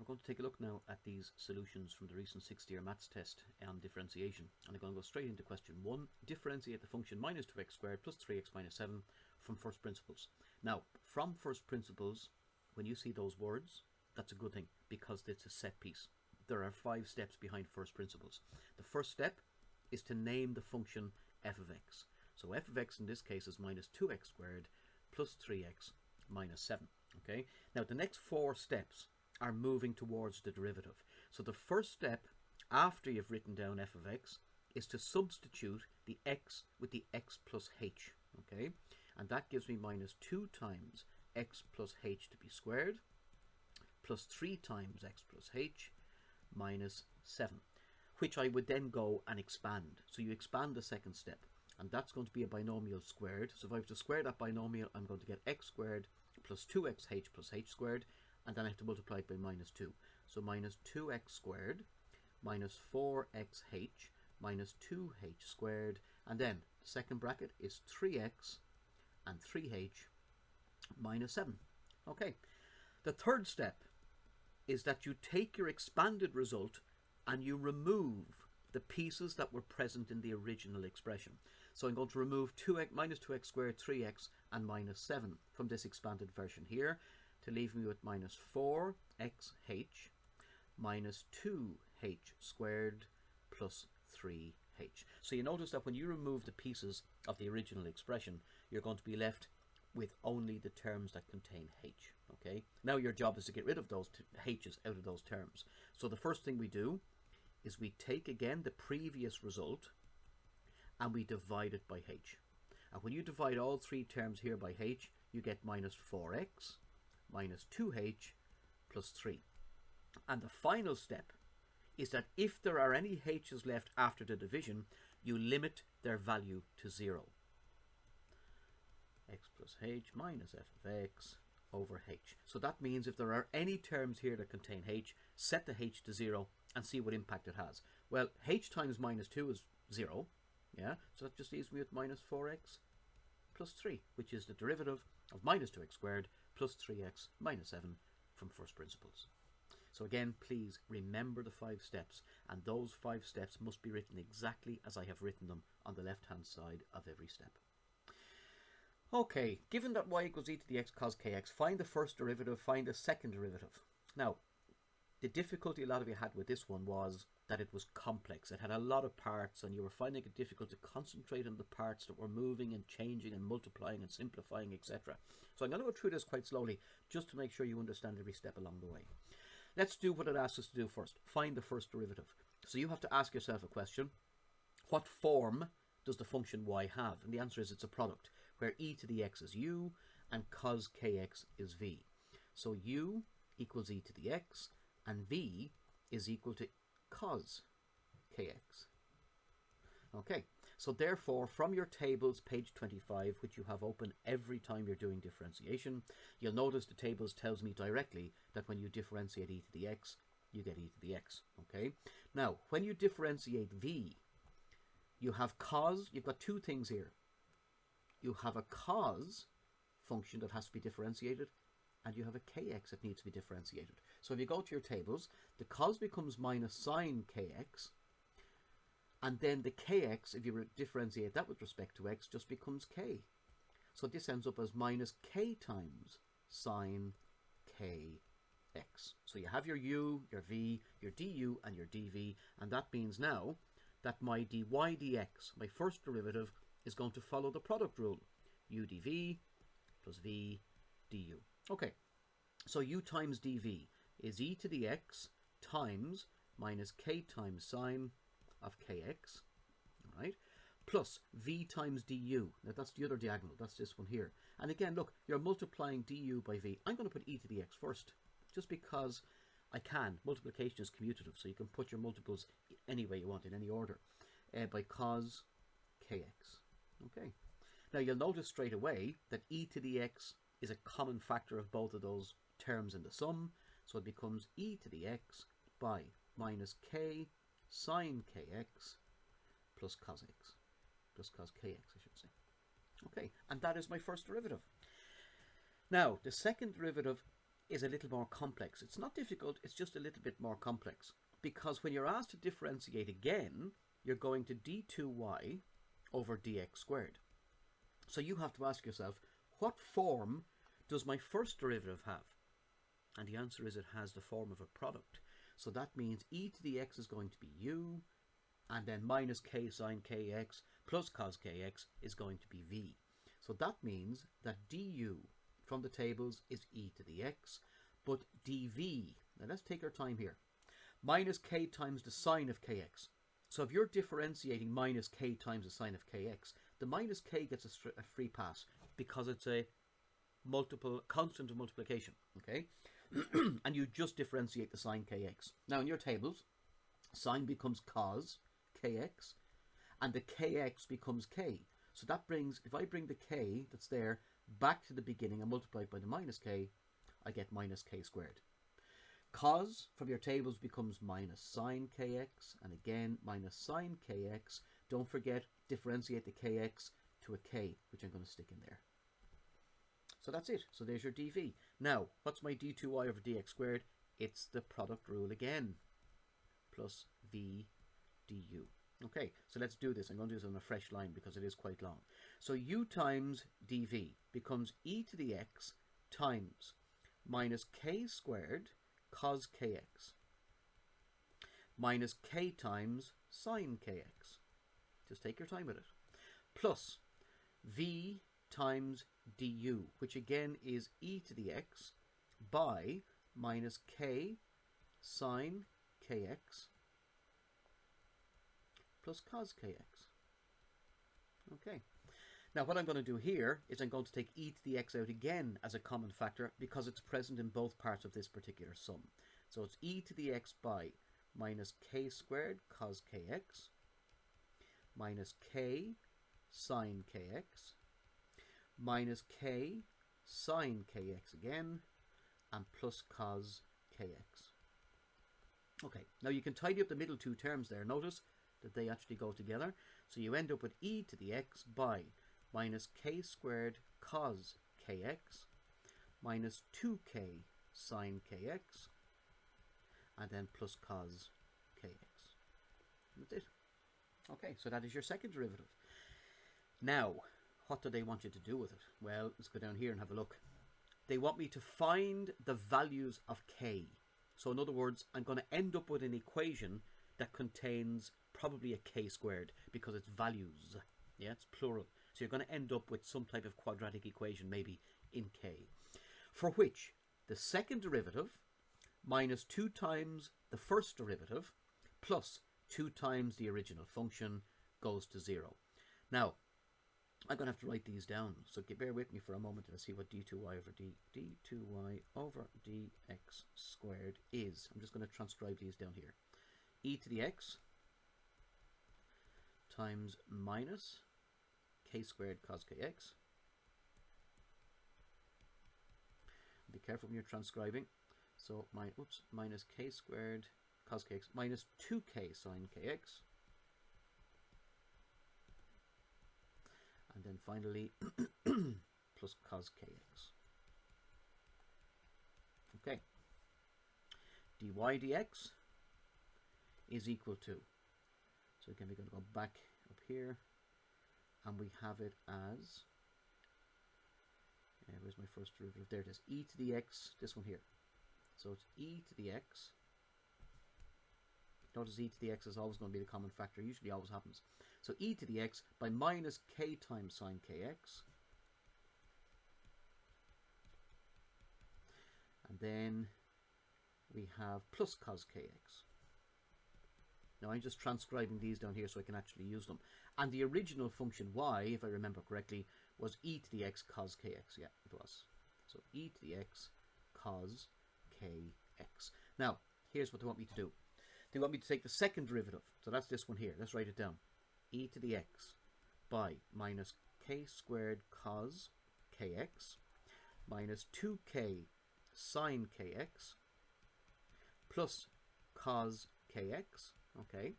we're going to take a look now at these solutions from the recent 6th-year maths test on differentiation. And I'm going to go straight into question 1. Differentiate the function minus 2x squared plus 3x minus 7 from first principles. Now, from first principles, when you see those words, that's a good thing because it's a set piece. There are 5 steps behind first principles. The first step is to name the function f of x. So f of x in this case is minus 2x squared plus 3x minus 7. Okay. Now the next 4 steps are moving towards the derivative. So the first step after you've written down f of x is to substitute the x with the x plus h. Okay. And that gives me minus 2 times x plus h to be squared plus 3 times x plus h minus 7, which I would then go and expand. So you expand the second step, and that's going to be a binomial squared. So if I was to square that binomial, I'm going to get x squared plus 2xh plus h squared, and then I have to multiply it by minus 2. So minus 2x squared minus 4xh minus 2h squared, and then the second bracket is 3x and 3h minus 7. Okay, the third step is that you take your expanded result and you remove the pieces that were present in the original expression. So I'm going to remove minus 2x squared, 3x and minus 7 from this expanded version here to leave me with minus 4xh minus 2h squared plus 3h. So you notice that when you remove the pieces of the original expression, you're going to be left with only the terms that contain h. Okay. Now your job is to get rid of those h's out of those terms. So the first thing we do is we take again the previous result and we divide it by h. And when you divide all 3 terms here by h, you get minus 4x minus 2h plus 3. And the final step is that if there are any h's left after the division, you limit their value to 0. X plus h minus f of x over h. So that means if there are any terms here that contain h, set the h to 0 and see what impact it has. Well, h times minus 2 is 0. Yeah, so that just leaves me with minus 4x plus 3, which is the derivative of minus 2x squared plus 3x minus 7 from first principles. So again, please remember the 5 steps, and those 5 steps must be written exactly as I have written them on the left-hand side of every step. Okay, given that y equals e to the x cos kx, find the first derivative, find the second derivative. Now, the difficulty a lot of you had with this one was that it was complex. It had a lot of parts and you were finding it difficult to concentrate on the parts that were moving and changing and multiplying and simplifying, etc. So I'm going to go through this quite slowly just to make sure you understand every step along the way. Let's do what it asks us to do first. Find the first derivative. So you have to ask yourself a question. What form does the function y have? And the answer is it's a product, where e to the x is u and cos kx is v. So u equals e to the x and v is equal to cos kx. Okay, so therefore from your tables, page 25, which you have open every time you're doing differentiation, you'll notice the tables tells me directly that when you differentiate e to the x, you get e to the x. Okay, now when you differentiate v, you have cos, you've got 2 things here. You have a cos function that has to be differentiated, and you have a kx that needs to be differentiated. So if you go to your tables, the cos becomes minus sine kx, and then the kx, if you differentiate that with respect to x, just becomes k. So this ends up as minus k times sine kx. So you have your u, your v, your du, and your dv, and that means now that my dy dx, my first derivative, is going to follow the product rule. U dv plus v du. Okay, so u times dv is e to the x times minus k times sine of kx, all right, plus v times du. Now that's the other diagonal, that's this one here. And again, look, you're multiplying du by v. I'm going to put e to the x first, just because I can. Multiplication is commutative, so you can put your multiples any way you want, in any order, by cos kx. Okay. Now you'll notice straight away that e to the x is a common factor of both of those terms in the sum, so it becomes e to the x by minus k sine kx plus cos x, plus cos kx, I should say. Okay, and that is my first derivative. Now, the second derivative is a little more complex. It's not difficult, it's just a little bit more complex. Because when you're asked to differentiate again, you're going to d2y over dx squared. So you have to ask yourself, what form does my first derivative have? And the answer is it has the form of a product. So that means e to the x is going to be u, and then minus k sine kx plus cos kx is going to be v. So that means that du from the tables is e to the x, but dv, now let's take our time here, minus k times the sine of kx. So if you're differentiating minus k times the sine of kx, the minus k gets a free pass because it's a constant of multiplication, okay? And you just differentiate the sine kx. Now in your tables, sine becomes cos kx, and the kx becomes k. So that brings, if I bring the k that's there back to the beginning and multiply it by the minus k, I get minus k squared. Cos from your tables becomes minus sine kx, and again minus sine kx. Don't forget, differentiate the kx to a k, which I'm going to stick in there. So that's it. So there's your dv. Now, what's my d2y over dx squared? It's the product rule again, plus v du. Okay, so let's do this. I'm going to do this on a fresh line because it is quite long. So u times dv becomes e to the x times minus k squared cos kx minus k times sine kx. Just take your time with it. Plus v times du, which again is e to the x by minus k sine kx plus cos kx. Okay. Now what I'm going to do here is I'm going to take e to the x out again as a common factor because it's present in both parts of this particular sum. So it's e to the x by minus k squared cos kx minus k sine kx minus k sine kx again and plus cos kx. Okay, now you can tidy up the middle two terms there. Notice that they actually go together. So you end up with e to the x by minus k squared cos kx minus 2k sine kx and then plus cos kx. That's it. Okay, so that is your second derivative. Now, what do they want you to do with it? Well, let's go down here and have a look. They want me to find the values of k. So in other words, I'm going to end up with an equation that contains probably a k squared because it's values. Yeah, it's plural. So you're going to end up with some type of quadratic equation maybe in k, for which the second derivative minus 2 times the first derivative plus 2 times the original function goes to 0. Now, I'm going to have to write these down, so bear with me for a moment and see what d2y over d2y over dx squared is. I'm just going to transcribe these down here. E to the x times minus k squared cos kx. Be careful when you're transcribing. So minus k squared cos kx minus 2k sine kx. And then finally plus cos kx. Okay. dy dx is equal to, so again we're going to go back up here and we have it as, where's my first derivative? There it is, e to the x, this one here. So it's e to the x. Notice e to the x is always going to be the common factor, usually always happens. So e to the x by minus k times sine kx. And then we have plus cos kx. Now I'm just transcribing these down here so I can actually use them. And the original function y, if I remember correctly, was e to the x cos kx. Yeah, it was. So e to the x cos kx. Now, here's what they want me to do. They want me to take the second derivative. So that's this one here. Let's write it down. E to the x by minus k squared cos kx minus 2k sine kx plus cos kx, okay,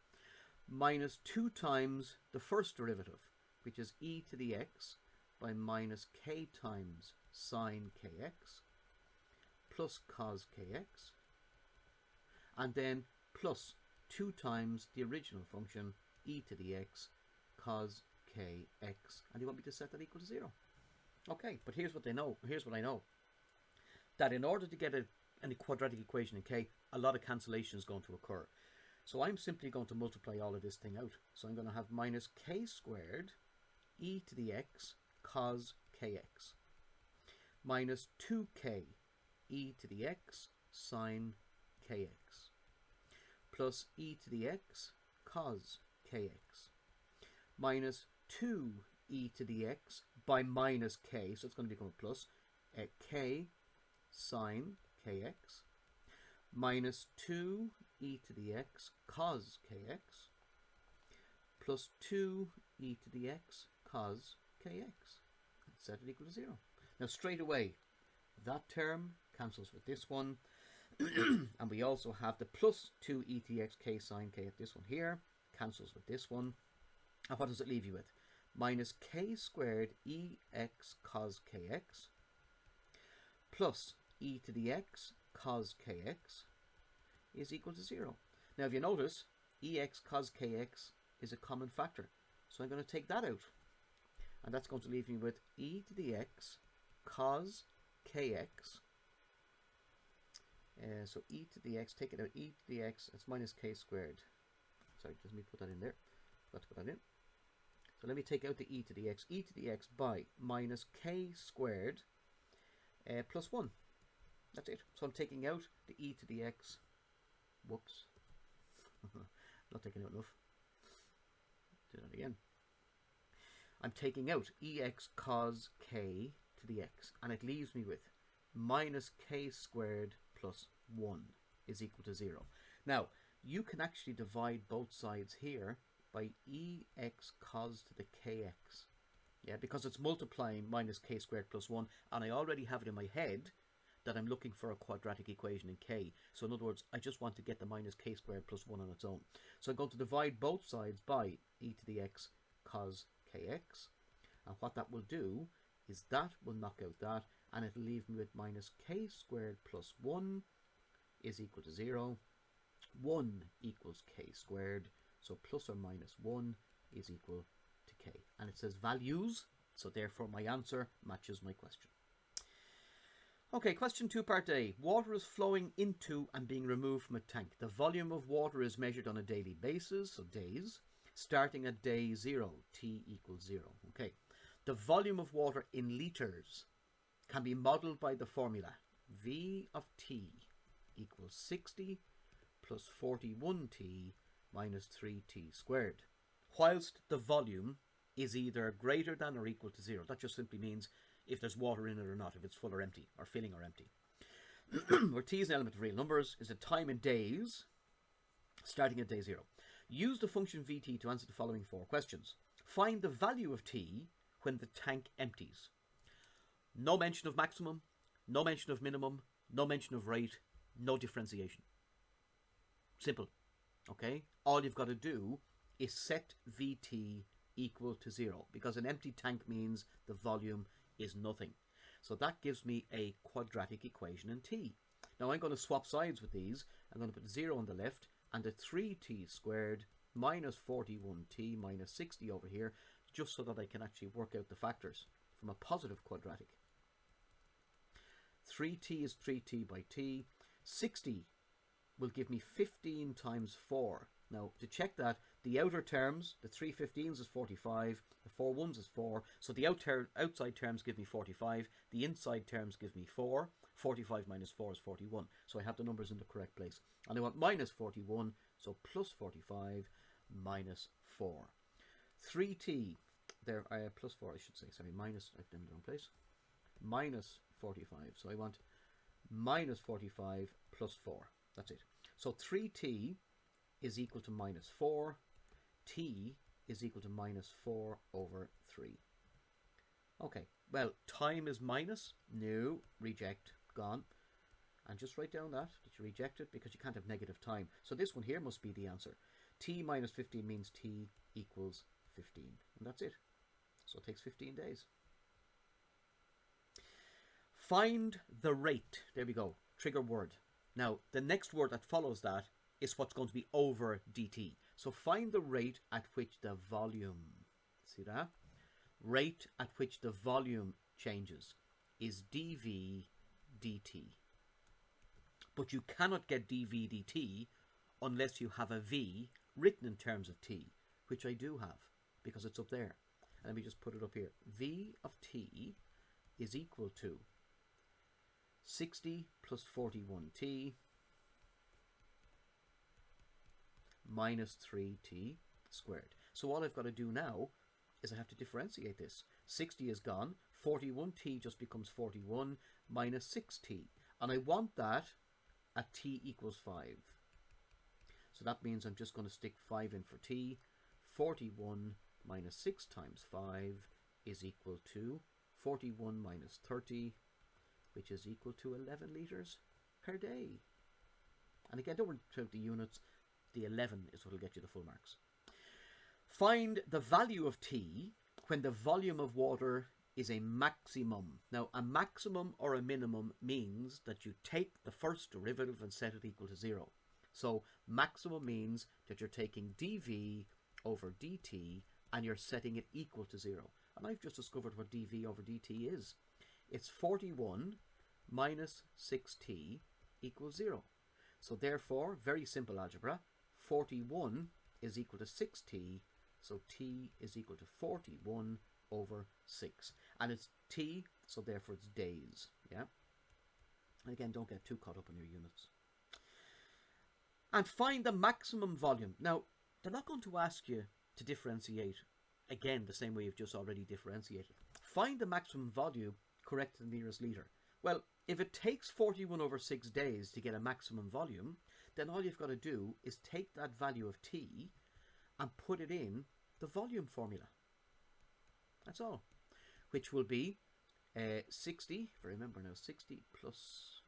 minus 2 times the first derivative, which is e to the x by minus k times sine kx plus cos kx, and then plus 2 times the original function e to the x cos kx, and they want me to set that equal to 0. Okay, but here's what they know. Here's what I know. That in order to get a quadratic equation in k, a lot of cancellation is going to occur. So I'm simply going to multiply all of this thing out. So I'm going to have minus k squared e to the x cos kx minus 2k e to the x sine kx plus e to the x cos kx minus 2 e to the x by minus k, so it's going to become a plus, k sine kx minus 2 e to the x cos kx plus 2 e to the x cos kx. Set it equal to 0. Now straight away, that term cancels with this one, and we also have the plus 2 e to the x k sine k, this one here cancels with this one. And what does it leave you with? Minus k squared ex cos kx plus e to the x cos kx is equal to 0. Now if you notice, ex cos kx is a common factor, so I'm going to take that out, and that's going to leave me with e to the x cos kx. So e to the x, take it out, e to the x, it's minus k squared. Sorry, let me put that in there. Let's put that in. So let me take out the e to the x by minus k squared plus 1. That's it. So I'm taking out the e to the x. Whoops. Not taking out enough. Do that again. I'm taking out ex cos k to the x, and it leaves me with minus k squared plus 1 is equal to 0. Now, you can actually divide both sides here by ex cos to the kx. Yeah, because it's multiplying minus k squared plus 1, and I already have it in my head that I'm looking for a quadratic equation in k. So in other words, I just want to get the minus k squared plus 1 on its own. So I'm going to divide both sides by e to the x cos kx, and what that will do is that will knock out that, and it'll leave me with minus k squared plus 1 is equal to 0. 1 equals k squared, so plus or minus 1 is equal to k. And it says values, so therefore my answer matches my question. Okay, question 2, part A. Water is flowing into and being removed from a tank. The volume of water is measured on a daily basis, so days, starting at day 0, t equals 0. Okay, the volume of water in litres can be modelled by the formula V of t equals 60 plus 41t minus 3t squared, whilst the volume is either greater than or equal to 0. That just simply means if there's water in it or not, if it's full or empty, or filling or empty. Where t is an element of real numbers, is the time in days starting at day 0. Use the function vt to answer the following 4 questions. Find the value of t when the tank empties. No mention of maximum, no mention of minimum, no mention of rate, no differentiation. Simple. Okay? All you've got to do is set vt equal to 0, because an empty tank means the volume is nothing. So that gives me a quadratic equation in t. Now I'm going to swap sides with these. I'm going to put 0 on the left and a 3t squared minus 41t minus 60 over here, just so that I can actually work out the factors from a positive quadratic. 3t is 3t by t. 60 will give me 15 times 4. Now, to check that, the outer terms, the 3 15s is 45, the 4 1s is 4, so the outside terms give me 45, the inside terms give me 4, 45 minus 4 is 41, so I have the numbers in the correct place. And I want minus 41, so plus 45 minus 4. 3t, there, plus 4 I should say, sorry, minus, I've done it in the wrong place, minus 45, so I want minus 45 plus 4, that's it. So 3t is equal to minus 4, t is equal to minus 4 over 3. Okay, well, time is minus, no, reject, gone. And just write down that you reject it, because you can't have negative time. So this one here must be the answer. T minus 15 means t equals 15, and that's it. So it takes 15 days. Find the rate. There we go. Trigger word. Now, the next word that follows that is what's going to be over dt. So find the rate at which the volume, see that? Rate at which the volume changes is dv dt. But you cannot get dv dt unless you have a v written in terms of t, which I do have because it's up there. And let me just put it up here. V of t is equal to 60 plus 41t minus 3t squared. So all I've got to do now is I have to differentiate this. 60 is gone, 41t just becomes 41 minus 6t. And I want that at t equals 5. So that means I'm just going to stick 5 in for t. 41 minus 6 times 5 is equal to 41 minus 30, which is equal to 11 litres per day. And again, don't worry about the units. The 11 is what will get you the full marks. Find the value of t when the volume of water is a maximum. Now, a maximum or a minimum means that you take the first derivative and set it equal to 0. So maximum means that you're taking dv over dt and you're setting it equal to 0. And I've just discovered what dv over dt is. It's 41 minus 6t equals 0. So therefore, very simple algebra, 41 is equal to 6t, so t is equal to 41 over 6. And it's t, so therefore it's days. Yeah. And again, don't get too caught up in your units. And find the maximum volume. Now, they're not going to ask you to differentiate, again, the same way you've just already differentiated. Find the maximum volume correct to the nearest litre. Well, if it takes 41 over 6 days to get a maximum volume, then all you've got to do is take that value of t and put it in the volume formula. That's all. Which will be 60, if I remember now, 60 plus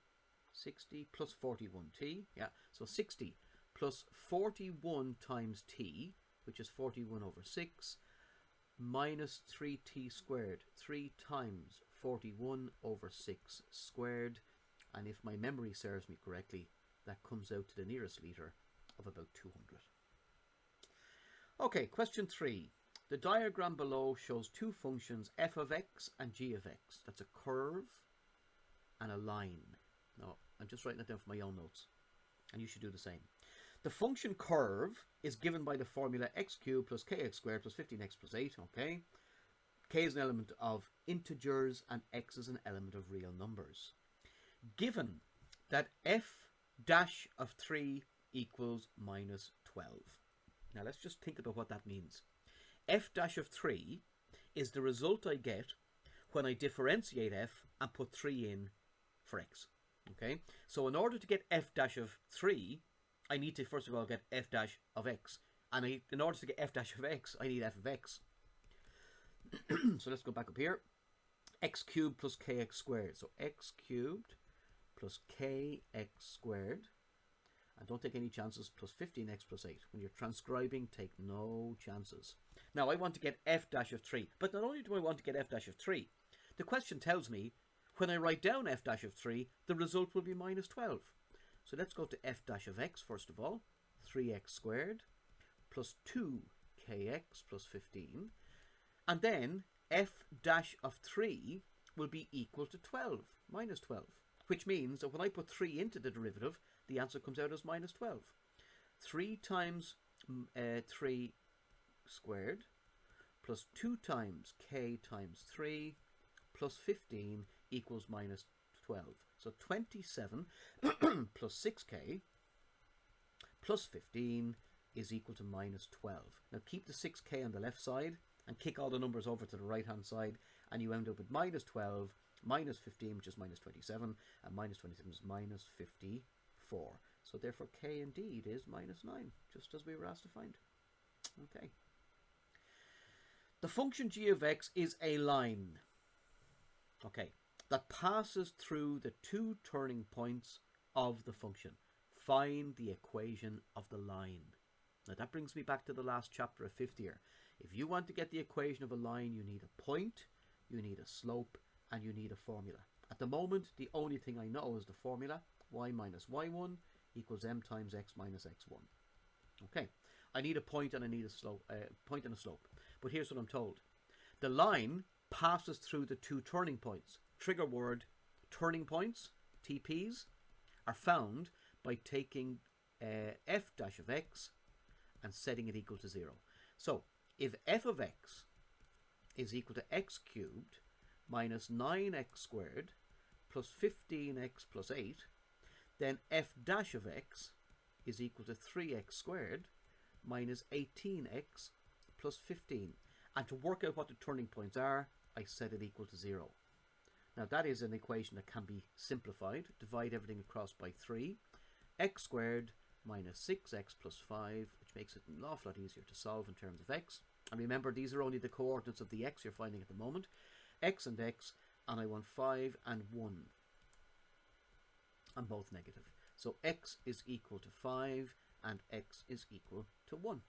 41t. Yeah, so 60 plus 41 times t, which is 41 over 6, minus 3t squared. 3 times 41 over 6 squared. And if my memory serves me correctly, that comes out to the nearest litre of about 200. Okay, question 3. The diagram below shows two functions, f of x and g of x. That's a curve and a line. No, I'm just writing it down for my own notes. And you should do the same. The function curve is given by the formula x cubed plus kx squared plus 15x plus 8. Okay. K is an element of integers and x is an element of real numbers. Given that f dash of 3 equals minus 12. Now let's just think about what that means. F dash of 3 is the result I get when I differentiate f and put 3 in for x. Okay, so in order to get f dash of 3, I need to first of all get f dash of x. And in order to get f dash of x, I need f of x. So let's go back up here. X cubed plus kx squared. So x cubed plus kx squared. And don't take any chances, plus 15x plus 8. When you're transcribing, take no chances. Now, I want to get f dash of 3. But not only do I want to get f dash of 3, the question tells me when I write down f dash of 3, the result will be minus 12. So let's go to f dash of x first of all. 3x squared plus 2kx plus 15. And then f dash of 3 will be equal to 12, minus 12. Which means that when I put 3 into the derivative, the answer comes out as minus 12. 3 times 3 squared plus 2 times k times 3 plus 15 equals minus 12. So 27 plus 6k plus 15 is equal to minus 12. Now keep the 6k on the left side and kick all the numbers over to the right hand side and you end up with minus 12, minus 15, which is minus 27, and minus 27 is minus 54. So therefore k indeed is minus 9, just as we were asked to find. Okay. The function g of x is a line, okay, that passes through the two turning points of the function. Find the equation of the line. Now that brings me back to the last chapter of 5th year. If you want to get the equation of a line, you need a point, you need a slope, and you need a formula. At the moment, the only thing I know is the formula y minus y1 equals m times x minus x1. Okay, I need a point and I need a slope, point and a slope. But here's what I'm told. The line passes through the two turning points. Trigger word, turning points, TPs, are found by taking f dash of x and setting it equal to 0. So if f of x is equal to x cubed minus 9x squared plus 15x plus 8, then f dash of x is equal to 3x squared minus 18x plus 15. And to work out what the turning points are, I set it equal to 0. Now that is an equation that can be simplified. Divide everything across by 3. X squared minus 6x plus 5, which makes it an awful lot easier to solve in terms of x. And remember, these are only the coordinates of the x you're finding at the moment. X and x, and I want 5 and 1. And both negative. So x is equal to 5 and x is equal to 1.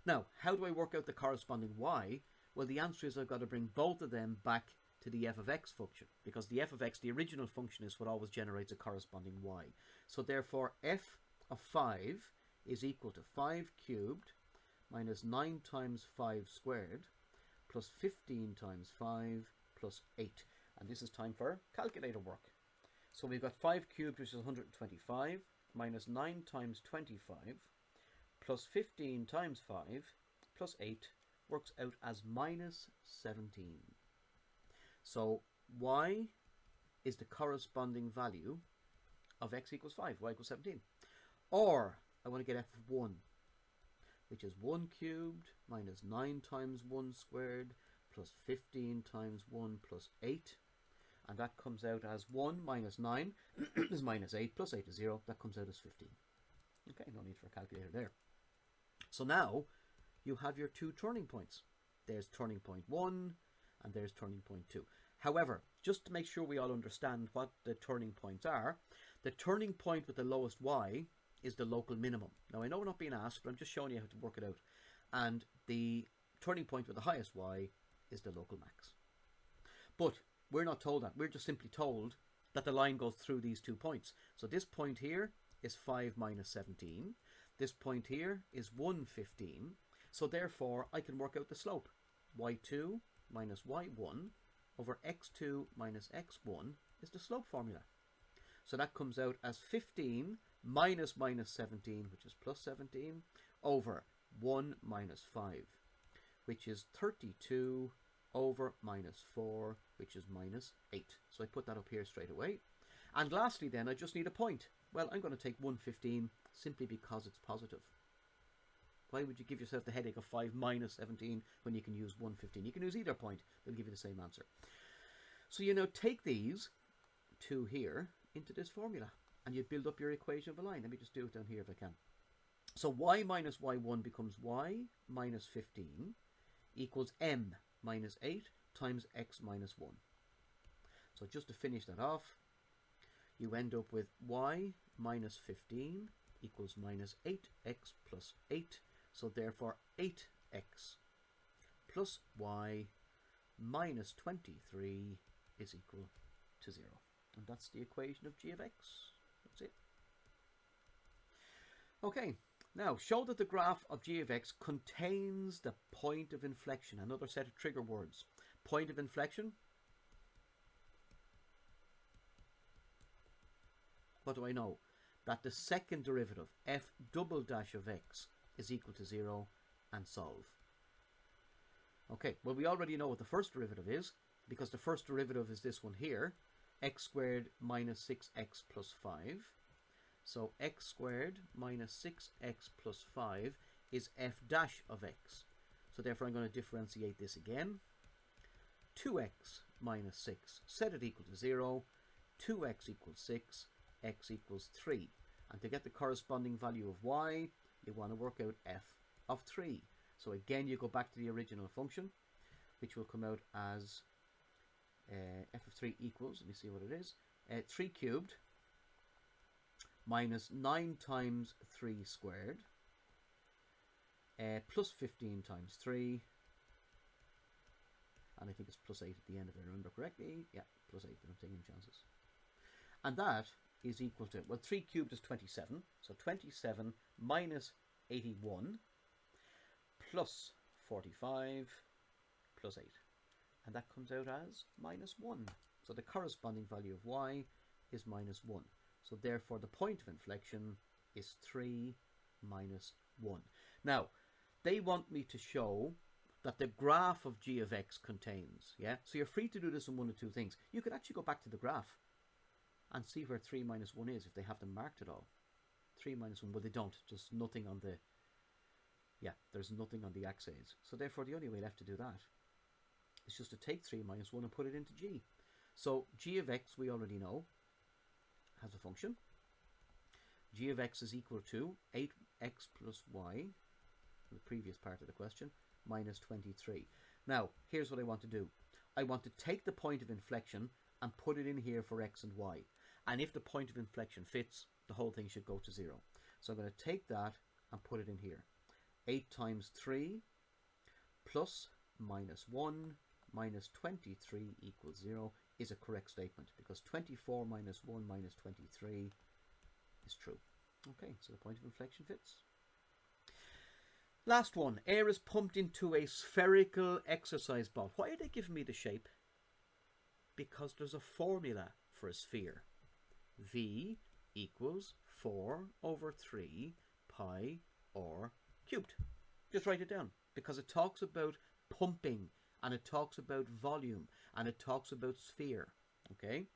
Now, how do I work out the corresponding y? Well, the answer is I've got to bring both of them back to the f of x function, because the f of x, the original function, is what always generates a corresponding y. So therefore, f of 5 is equal to 5 cubed minus 9 times 5 squared plus 15 times 5 plus 8. And this is time for calculator work. So we've got 5 cubed, which is 125, minus 9 times 25, plus 15 times 5, plus 8, works out as minus 17. So y is the corresponding value of x equals 5, y equals 17. Or I want to get f of 1, which is 1 cubed minus 9 times 1 squared plus 15 times 1 plus 8. And that comes out as 1 minus 9 is minus 8 plus 8 is 0. That comes out as 15. Okay, no need for a calculator there. So now you have your two turning points. There's turning point 1 and there's turning point 2. However, just to make sure we all understand what the turning points are, the turning point with the lowest y is the local minimum. Now I know we're not being asked, but I'm just showing you how to work it out. And the turning point with the highest y is the local max. But we're not told that. We're just simply told that the line goes through these 2 points. So this point here is 5 minus 17. This point here is 115. So therefore, I can work out the slope. y2 minus y1 over x2 minus x1 is the slope formula. So that comes out as 15 minus 17, which is plus 17, over 1 minus 5, which is 32 over minus 4, which is minus 8. So I put that up here straight away. And lastly then, I just need a point. Well, I'm going to take 115 simply because it's positive. Why would you give yourself the headache of 5 minus 17 when you can use 115? You can use either point. They'll give you the same answer. So you now take these two here into this formula and you build up your equation of a line. Let me just do it down here if I can. So y minus y1 becomes y minus 15 equals m minus 8 times x minus 1. So just to finish that off, you end up with y minus 15 equals minus 8x plus 8. So therefore 8x plus y minus 23 is equal to 0. And that's the equation of g of x. That's it. Okay, now show that the graph of g of x contains the point of inflection. Another set of trigger words. Point of inflection. What do I know? That the second derivative, f double dash of x, is equal to 0, and solve. Okay, well we already know what the first derivative is, because the first derivative is this one here, x squared minus 6x plus 5. So x squared minus 6x plus 5 is f dash of x. So therefore I'm going to differentiate this again. 2x minus 6, set it equal to 0, 2x equals 6, x equals 3. And to get the corresponding value of y, you want to work out f of 3. So again, you go back to the original function, which will come out as f of 3 equals, let me see what it is, 3 cubed minus 9 times 3 squared plus 15 times 3 And I think it's plus 8 at the end if I remember correctly. Yeah, plus 8, but I'm taking chances. And that is equal to, well, 3 cubed is 27. So 27 minus 81 plus 45 plus 8. And that comes out as minus 1. So the corresponding value of y is minus 1. So therefore the point of inflection is 3 minus 1. Now, they want me to show that the graph of g of x contains, yeah? So you're free to do this in one of two things. You could actually go back to the graph and see where 3 minus 1 is if they have them marked at all. 3 minus 1, well, they don't. Just nothing on the, yeah, there's nothing on the axes. So therefore the only way left to do that is just to take 3 minus 1 and put it into g. So g of x, we already know, has a function. G of x is equal to 8x plus y, the previous part of the question, minus 23. Now, here's what I want to do. I want to take the point of inflection and put it in here for x and y. And if the point of inflection fits, the whole thing should go to 0. So I'm going to take that and put it in here. 8 times 3 plus minus 1 minus 23 equals 0 is a correct statement, because 24 minus 1 minus 23 is true. Okay, so the point of inflection fits. Last one. Air is pumped into a spherical exercise ball. Why are they giving me the shape? Because there's a formula for a sphere. V equals 4 over 3 pi r cubed. Just write it down, because it talks about pumping, and it talks about volume, and it talks about sphere. Okay?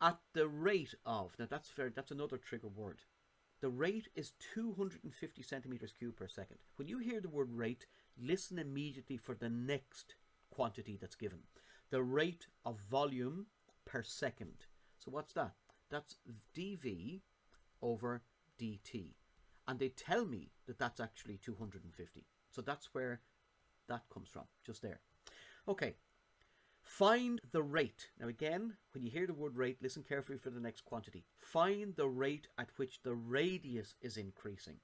At the rate of, now that's another trigger word. The rate is 250 centimeters cubed per second. When you hear the word rate, listen immediately for the next quantity that's given. The rate of volume per second. So what's that? That's dV over dt. And they tell me that that's actually 250. So that's where that comes from, just there. Okay, find the rate. Now again, when you hear the word rate, listen carefully for the next quantity. Find the rate at which the radius is increasing.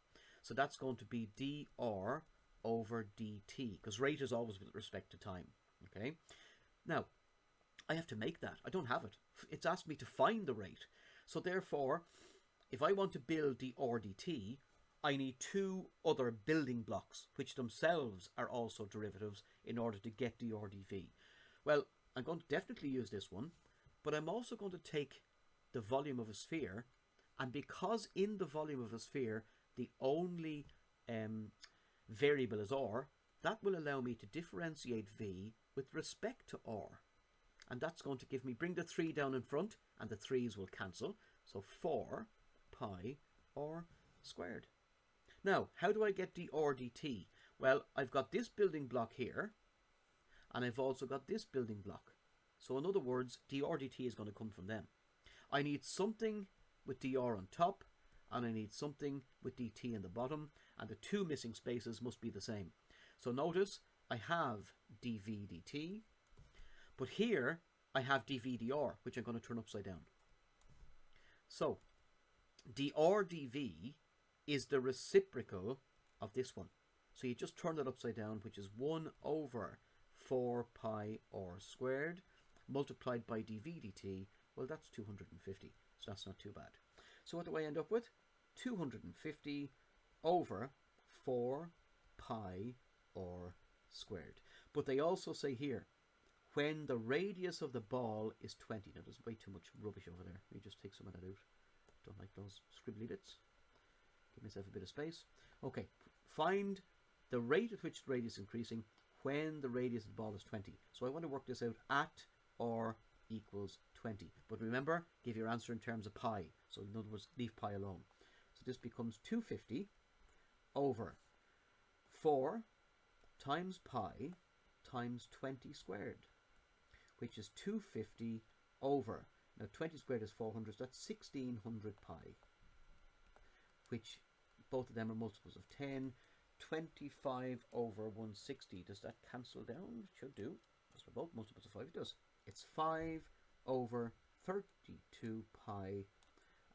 So that's going to be dr over dt, because rate is always with respect to time. Okay, now I have to make that. I don't have it. It's asked me to find the rate. So therefore, if I want to build dr dt, I need two other building blocks, which themselves are also derivatives, in order to get dr dv. Well, I'm going to definitely use this one, but I'm also going to take the volume of a sphere, and because in the volume of a sphere the only variable is r, that will allow me to differentiate v with respect to r. And that's going to give me, bring the 3 down in front, and the 3's will cancel. So 4 pi r squared. Now, how do I get dr dt? Well, I've got this building block here, and I've also got this building block. So in other words, dr dt is going to come from them. I need something with dr on top, and I need something with dt in the bottom, and the two missing spaces must be the same. So notice, I have dv dt, but here I have dv dr, which I'm going to turn upside down. So dr dv is the reciprocal of this one. So you just turn it upside down, which is 1 over 4 pi r squared multiplied by dv dt. Well, that's 250, so that's not too bad. So what do I end up with? 250 over 4 pi r squared. But they also say here, when the radius of the ball is 20. Now, there's way too much rubbish over there. Let me just take some of that out. Don't like those scribbly bits. Give myself a bit of space. Okay, find the rate at which the radius is increasing when the radius of the ball is 20. So I want to work this out at r equals 20. But remember, give your answer in terms of pi. So in other words, leave pi alone. So this becomes 250 over 4 times pi times 20 squared, which is 250 over, now 20 squared is 400, so that's 1600 pi, which both of them are multiples of 10. 25 over 160, does that cancel down? It should do. Those are both multiples of 5, it does. It's 5 over 32 pi,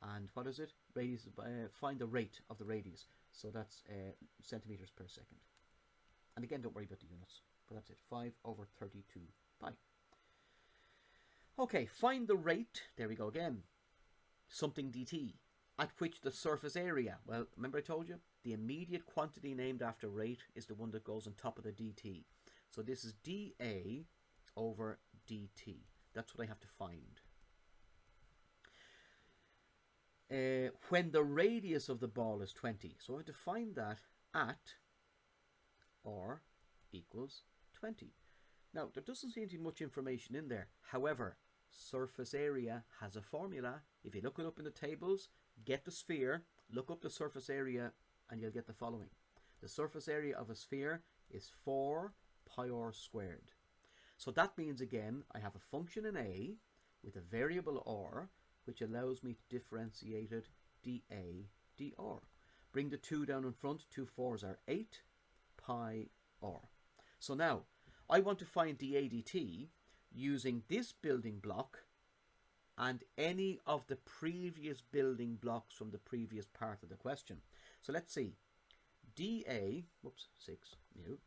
and what is it? Radius, find the rate of the radius, so that's centimeters per second. And again, don't worry about the units. but that's it, 5 over 32 pi. Okay, find the rate, there we go again, something dt, at which the surface area, well, remember I told you, the immediate quantity named after rate is the one that goes on top of the dt. So this is dA over dt. That's what I have to find. When the radius of the ball is 20. So I have to find that at r equals 20. Now, there doesn't seem to be much information in there. However, surface area has a formula. If you look it up in the tables, get the sphere, look up the surface area, and you'll get the following. The surface area of a sphere is 4 pi r squared. So that means, again, I have a function in A with a variable r, which allows me to differentiate it dA dr. Bring the 2 down in front. 2 4s are 8 pi r. So now, I want to find dA dt using this building block and any of the previous building blocks from the previous part of the question. So let's see. dA, whoops, 6, new,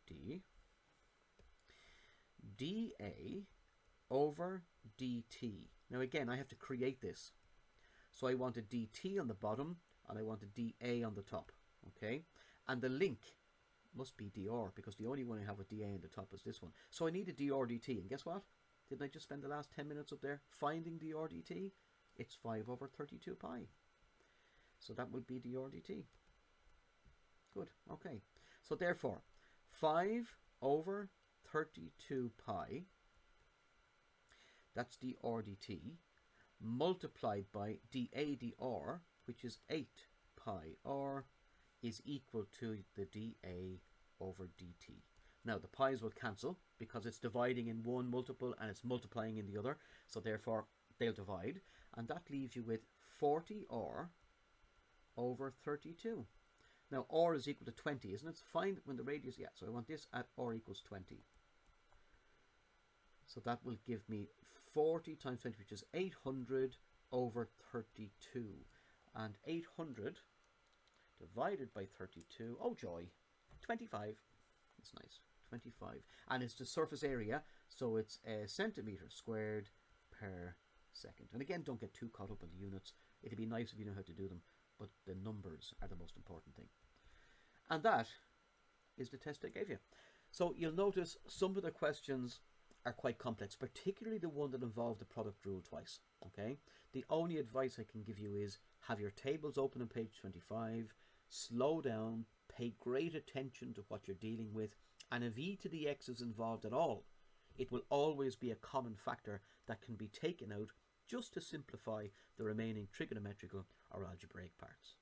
dA over dt. Now again, I have to create this. So I want a dt on the bottom and I want a dA on the top. Okay? And the link must be dr, because the only one I have with dA on the top is this one. So I need a dr dt, and guess what? Didn't I just spend the last 10 minutes up there finding dr dt? It's 5 over 32 pi. So that would be dr dt. Good, okay. So therefore, 5 over 32 pi, that's dr dt, multiplied by dA dr, which is 8 pi r, is equal to the dA over dt. Now the pi's will cancel because it's dividing in one multiple and it's multiplying in the other, so therefore they'll divide, and that leaves you with 40r over 32. Now r is equal to 20, isn't it? Find when the radius, yeah, so I want this at r equals 20. So that will give me 40 times 20, which is 800 over 32. And 800 divided by 32, oh joy, 25. That's nice, 25. And it's the surface area, so it's a centimetre squared per second. And again, don't get too caught up in the units. It'd be nice if you know how to do them, but the numbers are the most important thing. And that is the test I gave you. So you'll notice some of the questions are quite complex, particularly the one that involved the product rule twice. Okay, the only advice I can give you is have your tables open on page 25, slow down, pay great attention to what you're dealing with, and if e to the x is involved at all, it will always be a common factor that can be taken out just to simplify the remaining trigonometrical or algebraic parts.